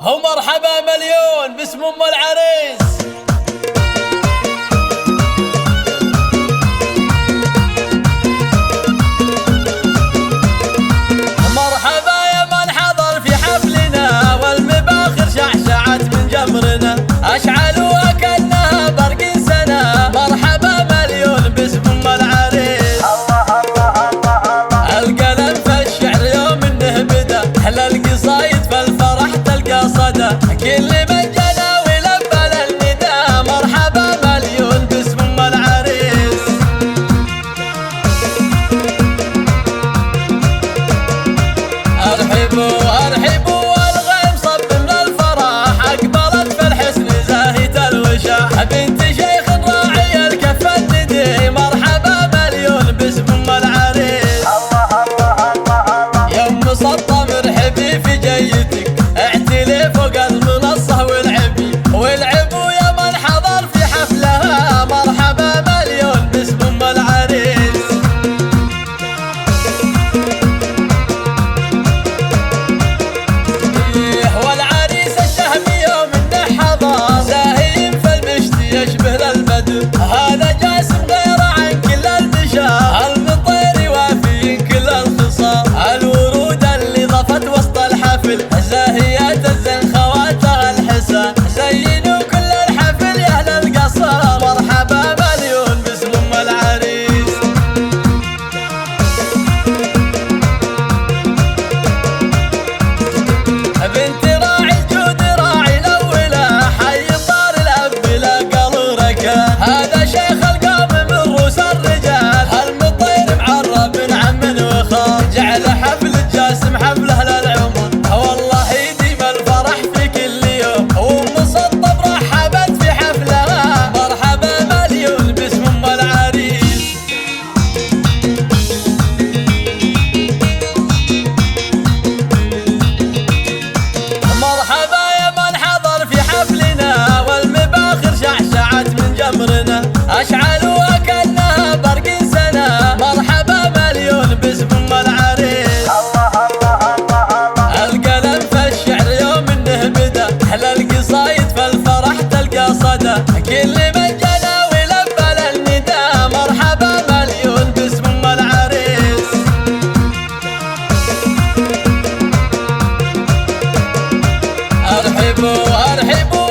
ومرحبا مليون باسم ام العريس. مرحبا يا من حضر في حفلنا والمباخر شعشعت من جمرنا اشعلوا كأنها برق سنة. مرحبا مليون باسم ام العريس. الله الله الله الله. القلم في الشعر يوم انه بدا احلى القصايد في الفرح تلقى صدى. كل من جنى ولبى للنداء مرحبا مليون باسم ام العريس. ارحبوا ارحبوا والغيم صب من الفرح اقبلت في الحسن زاهية الوشاح. بنت شيخ راعي الكف الندي مرحبا مليون باسم ام العريس. الله الله الله الله. يوم مسطى مرحبي في جيتك اعتلي فوق المنصة والعبوا يا من حضر في حفلها مرحبا مليون باسم ام العريس. والعريس الشهمي يوم انه حضر زاهين في المشت يشبه للبدر. هذا جاسم غير عن كل البشر المطير وافي كل الخصال. الورود اللي ضفت وسط الحفل زاهيات الزين خواتها الحسن. زينوا كل الحفل يا اهل القصر مرحبا مليون باسم ام العريس. بنت راعي الجود راعي الاولى حي طار الاب لا قال ركان. هذا شيخ القوم من روس الرجال المطير معرب من عم وخال. جعل حفل الجاسم حفله للعمر والله يديم الفرح في كل يوم. ومسطب رحبت في حفلها مرحبا مليون باسم ام العريس. مرحبا يا من حضر في حفلنا والمباخر شعشعت من جمرنا اشعلوا كأنها برق سنة. مرحبا مليون باسم ام العريس. الله الله الله الله. القلم في الشعر يوم انه بدا احلى القصايد في الفرح تلقى صدى. كل من جنى ولبى للنداء مرحبا مليون باسم ام العريس. ارحبوا ارحبوا